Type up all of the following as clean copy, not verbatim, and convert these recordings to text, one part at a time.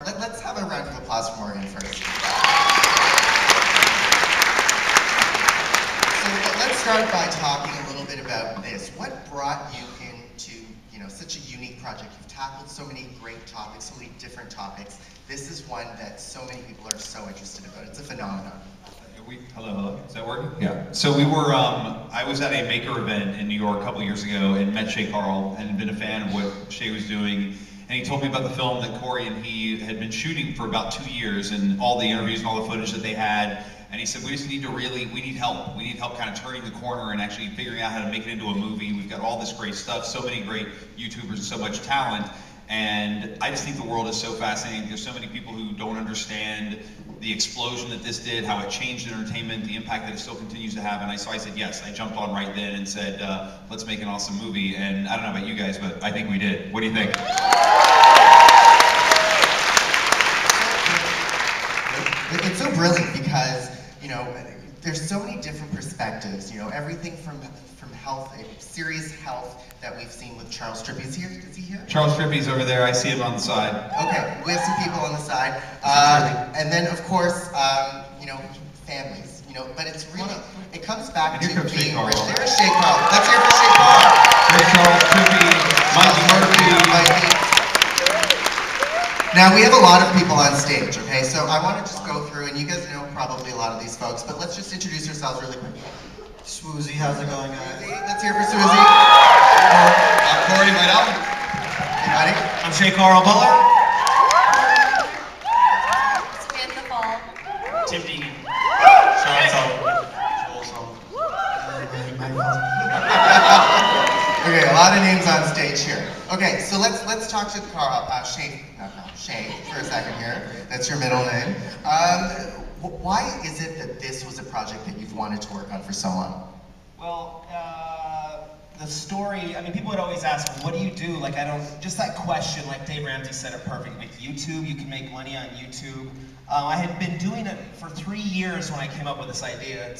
Let's have a round of applause for Morgan first. So let's start by talking a little bit about this. What brought you into, such a unique project? You've tackled so many great topics, so many different topics. This is one that so many people are so interested about. It's a phenomenon. Hello. Is that working? Yeah. So we were, I was at a maker event in New York a couple years ago and met Shay Carl and been a fan of what Shay was doing. And he told me about the film that Corey and he had been shooting for about 2 years and all the interviews and all the footage that they had. And he said, we just need to we need help. We need help kind of turning the corner and actually figuring out how to make it into a movie. We've got all this great stuff, so many great YouTubers and so much talent. And I just think the world is so fascinating. There's so many people who don't understand the explosion that this did, how it changed entertainment, the impact that it still continues to have. And so I said yes. I jumped on right then and said, let's make an awesome movie. And I don't know about you guys, but I think we did. What do you think? It's so brilliant because, there's so many different perspectives, everything from health, serious health that we've seen with Charles Trippy. Is he here? Charles Trippy's over there. I see him on the side. Okay, we have some people on the side. And then, of course, families, but it's really, it comes back to being rich. There's Shay Carl. Let's hear for Shay Carl. There's Charles Trippy, Mikey Murphy. Now, we have a lot of people on stage, okay? So I want to just go through, and you guys know probably a lot of these folks, but let's just introduce yourselves really quick. Swoozie, how's it going, guys? Let's hear for Swoozie. I'm Corey Vidal. Anybody? I'm Shay Butler. Samantha Fall. Tim Deegan. Okay, a lot of names on stage here. Okay, so let's talk to Shay for a second here. That's your middle name. Why is it that this was a project that you've wanted to work on for so long? Well, the story, people would always ask, what do you do? Just that question, like Dave Ramsey said it perfect. Like YouTube, you can make money on YouTube. I had been doing it for 3 years when I came up with this idea.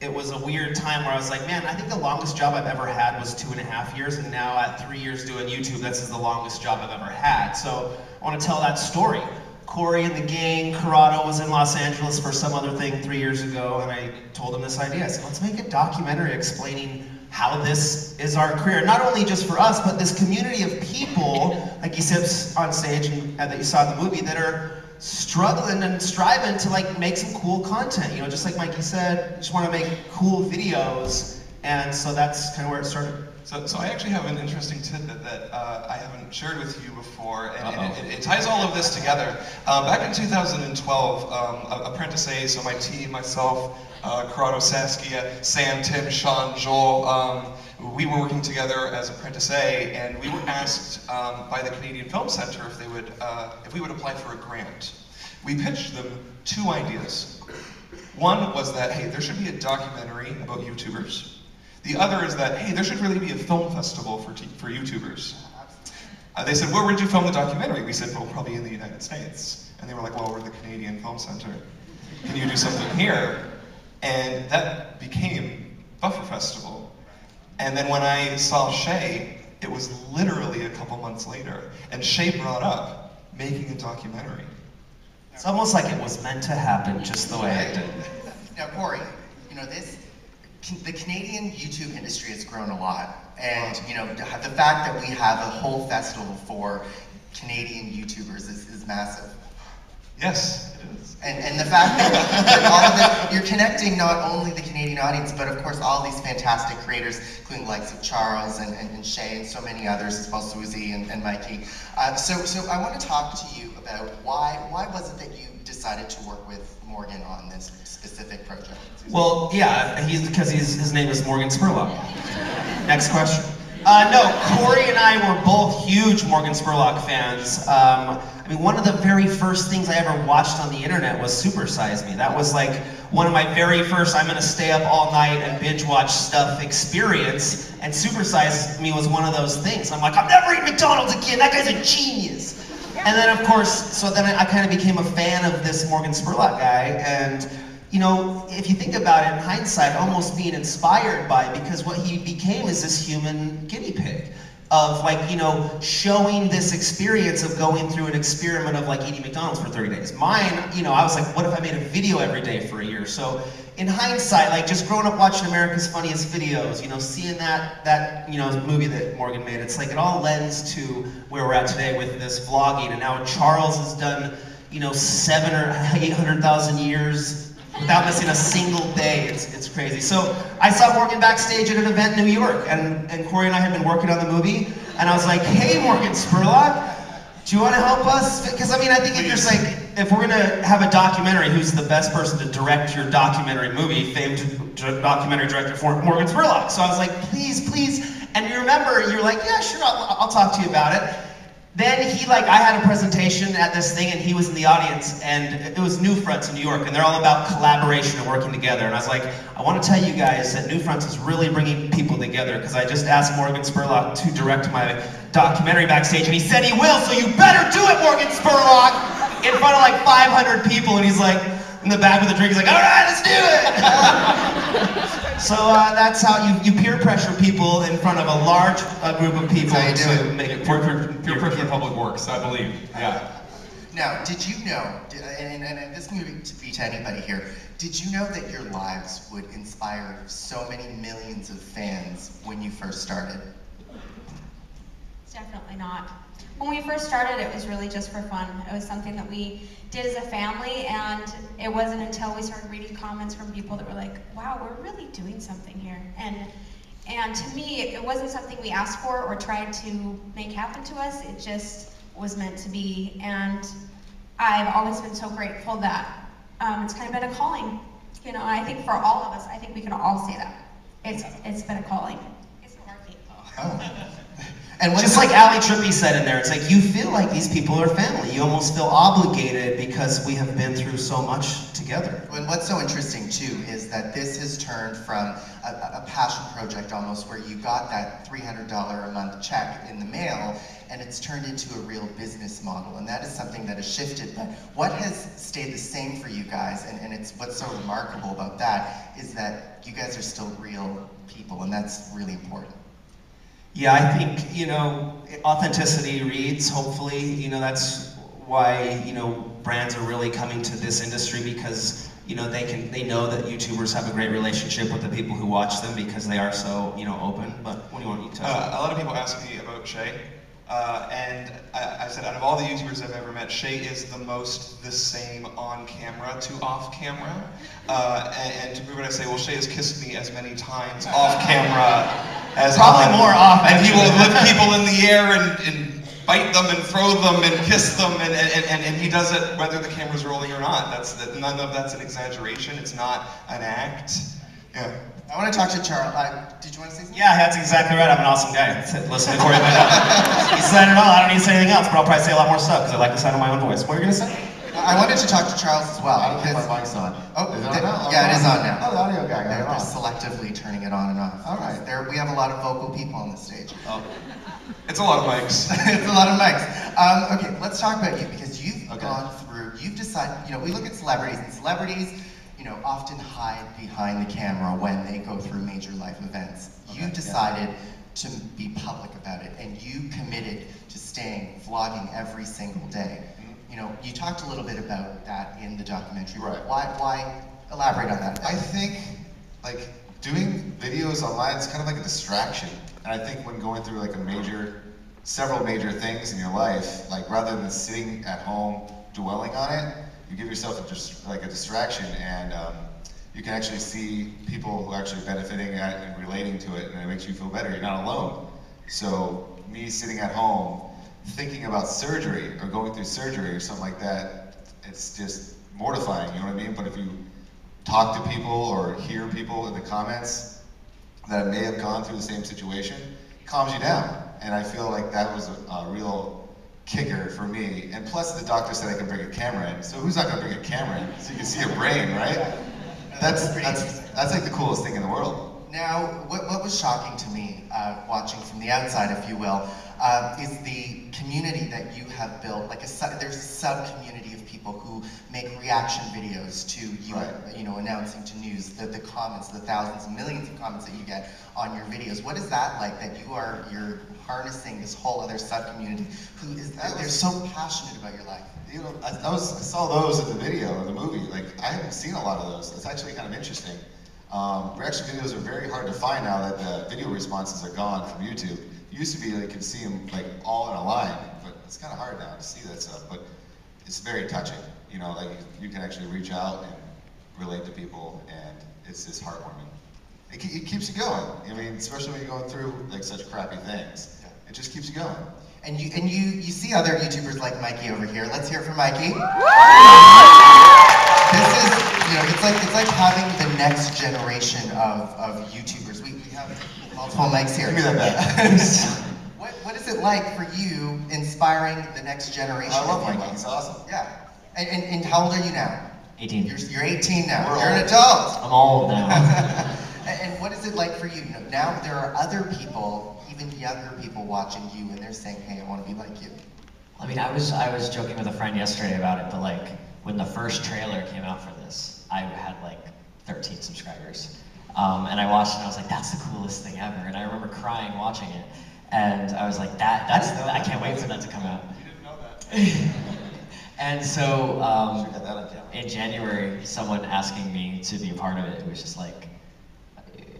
It was a weird time where I was like, man, I think the longest job I've ever had was 2.5 years, and now at 3 years doing YouTube, this is the longest job I've ever had. So I want to tell that story. Corey and the gang, Corrado was in Los Angeles for some other thing 3 years ago, and I told him this idea. I said, let's make a documentary explaining how this is our career. Not only just for us, but this community of people, like you said on stage and that you saw in the movie, that are struggling and striving to make some cool content. Just like Mikey said, just want to make cool videos, and so that's kind of where it started. So I actually have an interesting tidbit that I haven't shared with you before, and it ties all of this together. Back in 2012, Apprentice A, so my team, myself, Corrado, Saskia, Sam, Tim, Sean, Joel, we were working together as Apprentice A, and we were asked by the Canadian Film Centre if we would apply for a grant. We pitched them 2 ideas. One was that, hey, there should be a documentary about YouTubers. The other is that, hey, there should really be a film festival for YouTubers. They said, where would you film the documentary? We said, well, probably in the United States. And they were like, well, we're the Canadian Film Centre. Can you do something here? And that became Buffer Festival. And then when I saw Shay, it was literally a couple months later, and Shay brought up making a documentary. It's almost like it was meant to happen just the way it did. Now, Corey, the Canadian YouTube industry has grown a lot, and the fact that we have a whole festival for Canadian YouTubers is massive. Yes, it is. And the fact that all of it, you're connecting not only the Canadian audience, but of course all these fantastic creators, including the likes of Charles and Shay and so many others, as well as Swoozie and Mikey. So I want to talk to you about why was it that you decided to work with Morgan on this specific project? Well, yeah, because his name is Morgan Spurlock. Next question. No, Corey and I were both huge Morgan Spurlock fans. One of the very first things I ever watched on the internet was Super Size Me. That was one of my very first, I'm gonna stay up all night and binge watch stuff experience, and Super Size Me was one of those things. I'm like, I'm never eating McDonald's again, that guy's a genius. And then of course, so then I kind of became a fan of this Morgan Spurlock guy, and if you think about it in hindsight, almost being inspired by, because what he became is this human guinea pig. of like, you know, showing this experience of going through an experiment of like eating McDonald's for 30 days. Mine, you know, I was like, what if I made a video every day for a year? So in hindsight, like just growing up watching America's Funniest Videos, you know, seeing that you know, movie that Morgan made, it's like it all lends to where we're at today with this vlogging. And now Charles has done, you know, 700,000 or 800,000 years without missing a single day. It's crazy. So I saw Morgan backstage at an event in New York, and Corey and I had been working on the movie, and I was like, hey Morgan Spurlock, do you want to help us? Because I mean, I think if we're gonna have a documentary, who's the best person to direct your documentary movie? Famed documentary director Morgan Spurlock. So I was like, please. And you remember, you're like, yeah, sure, I'll talk to you about it. Then I had a presentation at this thing and he was in the audience, and it was New Fronts in New York, and they're all about collaboration and working together. And I was like, I want to tell you guys that New Fronts is really bringing people together, because I just asked Morgan Spurlock to direct my documentary backstage, and he said he will, so you better do it, Morgan Spurlock, in front of like 500 people. And he's like, in the back with a drink, he's like, all right, let's do it. So that's how you peer pressure people in front of a large group of people to make it. Peer pressure in public works, I believe. Yeah. Now, did you know, and this can be to anybody here, did you know that your lives would inspire so many millions of fans when you first started? Definitely not. When we first started, it was really just for fun. It was something that we did as a family, and it wasn't until we started reading comments from people that were like, wow, we're really doing something here. And to me, it wasn't something we asked for or tried to make happen to us. It just was meant to be. And I've always been so grateful that it's kind of been a calling. You know, and I think for all of us, I think we can all say that. It's been a calling. It's been working. Oh. And just like Ali Trippy said in there, it's like you feel like these people are family. You almost feel obligated because we have been through so much together. And what's so interesting too is that this has turned from a passion project almost, where you got that $300 a month check in the mail, and it's turned into a real business model. And that is something that has shifted. But what has stayed the same for you guys, and it's what's so remarkable about that, is that you guys are still real people, and that's really important. Yeah, I think, you know, authenticity reads, hopefully. You know, that's why, you know, brands are really coming to this industry, because, you know, they know that YouTubers have a great relationship with the people who watch them because they are so, you know, open. But what do you want to tell? A lot of people ask me about Shay, and I said, out of all the YouTubers I've ever met, Shay is the most the same on camera to off camera. And to prove it, I say, well, Shay has kissed me as many times off camera as probably on. More off. And he will lift people in the air and bite them and throw them and kiss them, and he does it whether the camera's rolling or not. None of that's an exaggeration. It's not an act. Yeah. I want to talk to Charles. Did you want to say something? Yeah, that's exactly right. I'm an awesome guy. Listen to Corey Vidal. He said it all. I don't need to say anything else, but I'll probably say a lot more stuff because I like the sound of my own voice. What were you going to say? I wanted to talk to Charles as well. I don't think my mic's on. Oh, is it on now? Yeah, it is on now. Oh, the audio guy got it They're on. selectively turning it on and off. All right. We have a lot of vocal people on the stage. Oh. It's a lot of mics. It's a lot of mics. Okay, let's talk about you, because you've gone through, you've decided, you know, we look at celebrities, and celebrities, you know, often hide behind the camera when they go through major life events. You decided to be public about it, and you committed to staying, vlogging every single day. You know, you talked a little bit about that in the documentary. Right. Why elaborate on that? I think, like, doing videos online is kind of like a distraction. And I think when going through like several major things in your life, like rather than sitting at home dwelling on it, you give yourself a distraction, and you can actually see people who are actually benefiting and relating to it, and it makes you feel better. You're not alone. So me sitting at home thinking about surgery or going through surgery or something like that, it's just mortifying, you know what I mean? But if you talk to people or hear people in the comments that may have gone through the same situation, it calms you down. And I feel like that was a real kicker for me. And plus the doctor said I could bring a camera in, so who's not gonna bring a camera in? So you can see your brain, right? That's like the coolest thing in the world. Now, what was shocking to me, watching from the outside, if you will, is the community that you have built. Like there's a sub-community of people who make reaction videos to you, you know, announcing to news, the comments, the thousands and millions of comments that you get on your videos. What is that like, that you're harnessing this whole other sub-community who is, they're so passionate about your life? You know, I saw those in the video, in the movie. Like, I haven't seen a lot of those. It's actually kind of interesting. Reaction videos are very hard to find now that the video responses are gone from YouTube. It used to be like you could see them like all in a line, but it's kind of hard now to see that stuff. But it's very touching. You know, like you can actually reach out and relate to people, and it's just heartwarming. It keeps you going. I mean, especially when you're going through like such crappy things. Yeah. It just keeps you going. And you see other YouTubers like Mikey over here. Let's hear it for Mikey. This is, you know, it's like having the next generation of YouTubers. We have multiple mics here. Give me that back. What is it like for you inspiring the next generation? I love Mikey. He's awesome. Yeah. And how old are you now? 18. You're 18 now. We're You're old. an adult. I'm old now. And what is it like for you? Now there are other people, even younger people, watching you, and they're saying, "Hey, I want to be like you." I mean, I was joking with a friend yesterday about it, but like when the first trailer came out for this, I had like 13 subscribers, and I watched it and I was like, "That's the coolest thing ever!" And I remember crying watching it, and I was like, I can't wait for that to come out." You didn't know that. And so Got that on camera. in January, someone asking me to be a part of it, it was just like,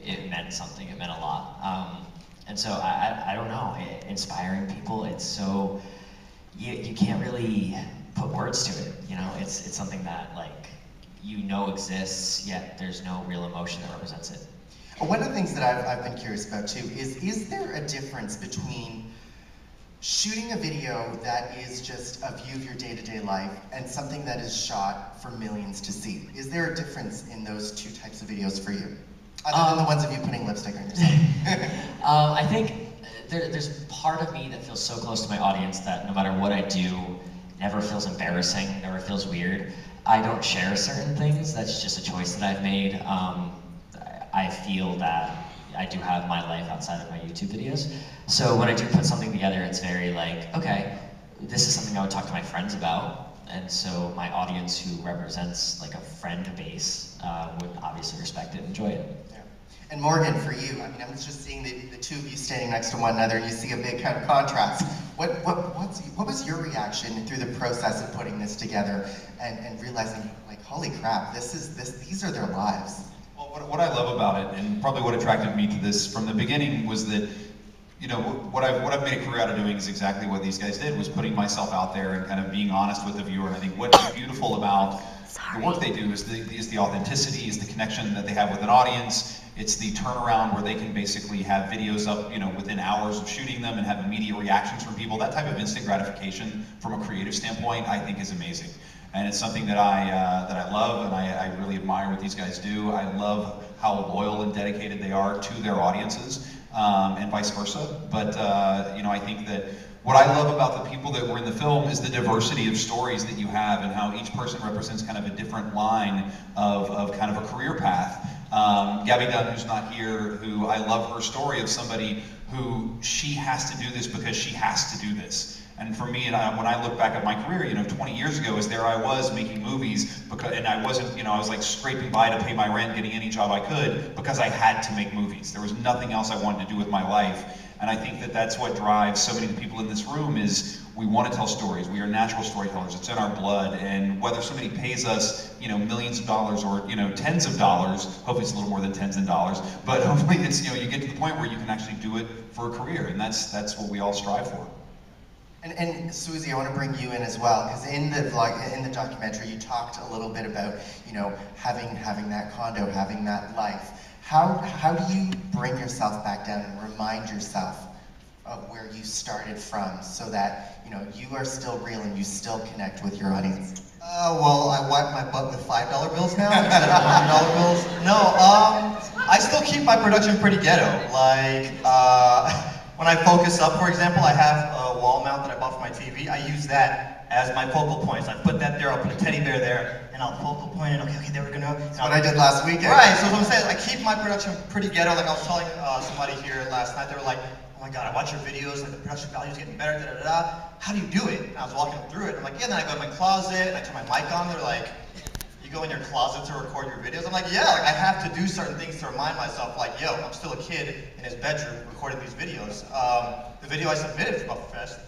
it meant something, it meant a lot. And so I don't know, inspiring people, it's so, you can't really put words to it, you know? It's something that like, you know exists, yet there's no real emotion that represents it. One of the things that I've been curious about too is there a difference between shooting a video that is just a view of your day-to-day life and something that is shot for millions to see? Is there a difference in those two types of videos for you? Other than the ones of you putting lipstick on yourself. I think there's part of me that feels so close to my audience that no matter what I do, never feels embarrassing, never feels weird. I don't share certain things, that's just a choice that I've made. I feel that I do have my life outside of my YouTube videos. So when I do put something together, it's very like, okay, this is something I would talk to my friends about. And so my audience who represents like a friend base would obviously respect it and enjoy it. Yeah. And Morgan, for you, I mean, I'm just seeing the two of you standing next to one another and you see a big kind of contrast. What was your reaction through the process of putting this together and realizing, like, holy crap, these are their lives? Well, what I love about it, and probably what attracted me to this from the beginning, was that, you know, what I've made a career out of doing is exactly what these guys did, was putting myself out there and kind of being honest with the viewer. And I think what's beautiful about the work they do is the authenticity, is the connection that they have with an audience. It's the turnaround where they can basically have videos up, you know, within hours of shooting them and have immediate reactions from people. That type of instant gratification from a creative standpoint, I think, is amazing. And it's something that I love, and I really admire what these guys do. I love how loyal and dedicated they are to their audiences, and vice versa. But you know, I think that what I love about the people that were in the film is the diversity of stories that you have, and how each person represents kind of a different line of kind of a career path. Gabby Dunn, who's not here, who I love her story of somebody who she has to do this because she has to do this. And for me, when I look back at my career, you know, 20 years ago, there I was making movies, and I wasn't, you know, I was like scraping by to pay my rent, getting any job I could, because I had to make movies. There was nothing else I wanted to do with my life. And I think that that's what drives so many of the people in this room is we want to tell stories. We are natural storytellers. It's in our blood. And whether somebody pays us, you know, millions of dollars or, you know, tens of dollars, hopefully it's a little more than tens of dollars, but hopefully it's, you know, you get to the point where you can actually do it for a career. And that's what we all strive for. And Susie, I want to bring you in as well, because in the vlog, in the documentary, you talked a little bit about, you know, having that condo, having that life. How do you bring yourself back down and remind yourself of where you started from, so that, you know, you are still real and you still connect with your audience? Well, I wipe my butt with $5 bills now instead of $100 bills. No, I still keep my production pretty ghetto. Like, when I focus up, for example, I have a wall mount that I bought for my TV. I use that as my focal points. I put that there, I'll put a teddy bear there, and I'll focal point it. Okay, there we're gonna. That's what I did last weekend. Right, so what I'm saying, I keep my production pretty ghetto. Like I was telling somebody here last night, they were like, my God, I watch your videos, like the production value is getting better, da da da. How do you do it? And I was walking them through it. I'm like, yeah, then I go to my closet and I turn my mic on. They're like, you go in your closet to record your videos? I'm like, yeah, like I have to do certain things to remind myself, like, yo, I'm still a kid in his bedroom recording these videos. The video I submitted for Buffet,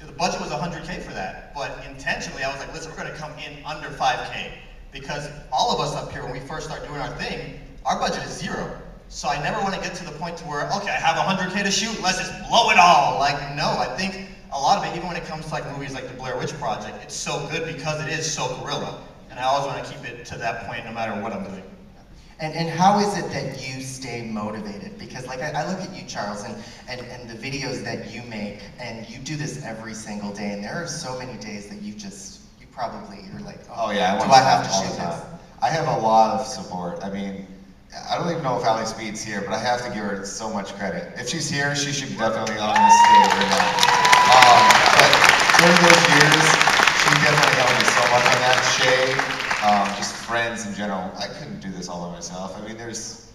the budget was 100K for that, but intentionally I was like, listen, we're gonna come in under 5K, because all of us up here, when we first start doing our thing, our budget is 0. So I never want to get to the point to where, okay, I have 100K to shoot, let's just blow it all. Like, no, I think a lot of it, even when it comes to like movies like the Blair Witch Project, it's so good because it is so guerrilla. And I always want to keep it to that point no matter what I'm doing. And how is it that you stay motivated? Because like I look at you, Charles, and the videos that you make, and you do this every single day, and there are so many days that you probably, you're like, oh yeah, do I have to all shoot the time. this? I have a lot of support. I mean, I don't even know if Ali Speed's here, but I have to give her so much credit. If she's here, she should definitely on this stage right now. But during those years, she definitely helped me so much on that. Shay, just friends in general. I couldn't do this all by myself. I mean, there's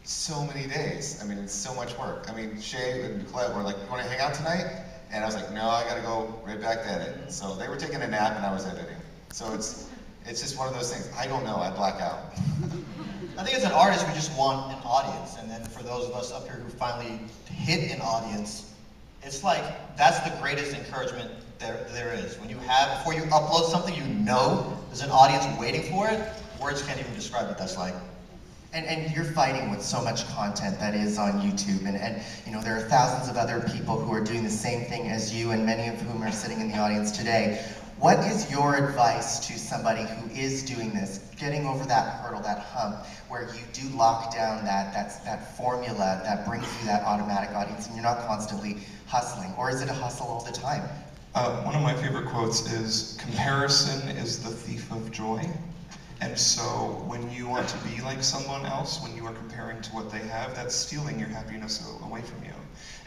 so many days. I mean, it's so much work. I mean, Shay and Colette were like, you want to hang out tonight? And I was like, no, I gotta go right back to edit. So they were taking a nap and I was editing. So it's just one of those things. I don't know, I black out. I think as an artist, we just want an audience. And then for those of us up here who finally hit an audience, it's like, that's the greatest encouragement there is. When you have, before you upload something, you know there's an audience waiting for it. Words can't even describe what that's like. And you're fighting with so much content that is on YouTube, and you know, there are thousands of other people who are doing the same thing as you, and many of whom are sitting in the audience today. What is your advice to somebody who is doing this, getting over that hurdle, that hump, where you do lock down that formula that brings you that automatic audience, and you're not constantly hustling? Or is it a hustle all the time? One of my favorite quotes is, comparison is the thief of joy. And so when you want to be like someone else, when you are comparing to what they have, that's stealing your happiness away from you.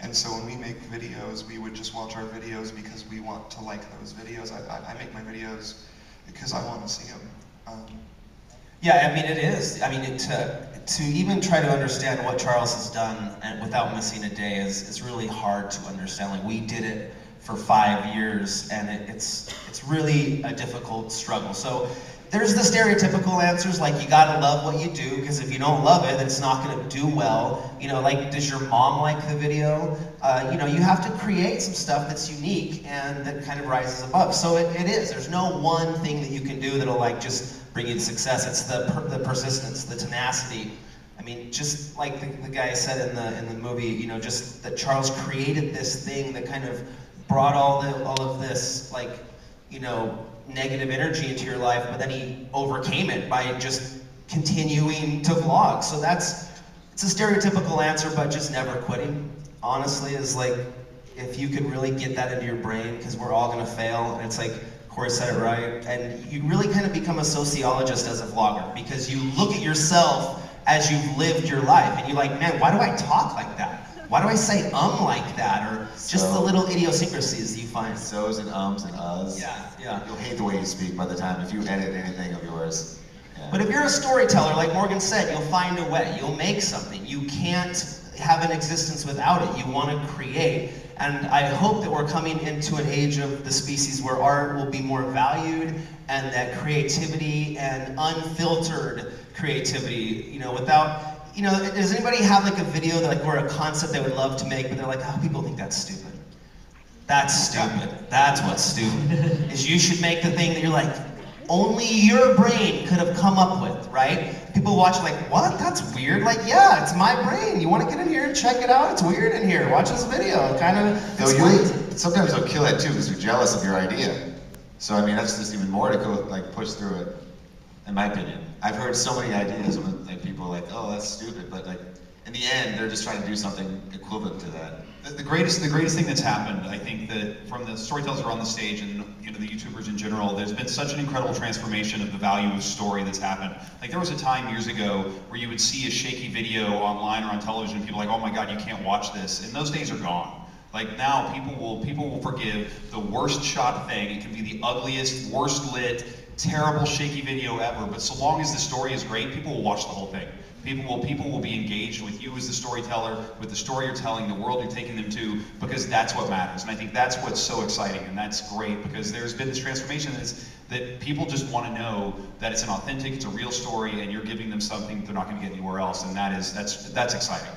And so when we make videos, we would just watch our videos because we want to like those videos. I make my videos because I want to see them. Yeah, I mean, it is. I mean, to even try to understand what Charles has done and without missing a day is really hard to understand. Like, we did it for 5 years, and it's really a difficult struggle. So there's the stereotypical answers, like, you gotta love what you do, because if you don't love it, it's not gonna do well. You know, like, does your mom like the video? You know, you have to create some stuff that's unique and that kind of rises above. So it is. There's no one thing that you can do that'll, like, just bring you to success. It's the persistence, the tenacity. I mean, just like the guy said in the movie, you know, just that Charles created this thing that kind of brought all of this, like, you know, negative energy into your life, but then he overcame it by just continuing to vlog. So it's a stereotypical answer, but just never quitting, honestly, is like, if you could really get that into your brain, because we're all gonna fail, and it's like, Corey said it right, and you really kind of become a sociologist as a vlogger, because you look at yourself as you've lived your life, and you're like, man, why do I talk like that? Why do I say like that? Or just the little idiosyncrasies you find. So's and ums and uhs. Yeah. You'll hate the way you speak by the time if you edit anything of yours. Yeah. But if you're a storyteller, like Morgan said, you'll find a way. You'll make something. You can't have an existence without it. You want to create. And I hope that we're coming into an age of the species where art will be more valued, and that creativity and unfiltered creativity, you know, without, you know, does anybody have like a video that, like, or a concept they would love to make, but they're like, oh, people think that's stupid. That's stupid. That's what's stupid. Is you should make the thing that you're like, only your brain could have come up with, right? People watch like, what? That's weird. Like, yeah, it's my brain. You want to get in here and check it out? It's weird in here. Watch this video. It kind of, sometimes they'll kill it too because you're jealous of your idea. So I mean, that's just even more to go like push through it, in my opinion. I've heard so many ideas when like people are like, oh, that's stupid, but like in the end, they're just trying to do something equivalent to that. The greatest thing that's happened, I think, that from the storytellers who are on the stage and, you know, the YouTubers in general, there's been such an incredible transformation of the value of story that's happened. Like, there was a time years ago where you would see a shaky video online or on television, people are like, oh my God, you can't watch this, and those days are gone. Like, now people will forgive the worst shot thing. It can be the ugliest, worst lit, terrible shaky video ever, but so long as the story is great, people will watch the whole thing. People will be engaged with you as the storyteller, with the story you're telling, the world you're taking them to, because that's what matters. And I think that's what's so exciting, and that's great, because there's been this transformation that people just want to know that it's an authentic, it's a real story, and you're giving them something they're not going to get anywhere else, and that's exciting.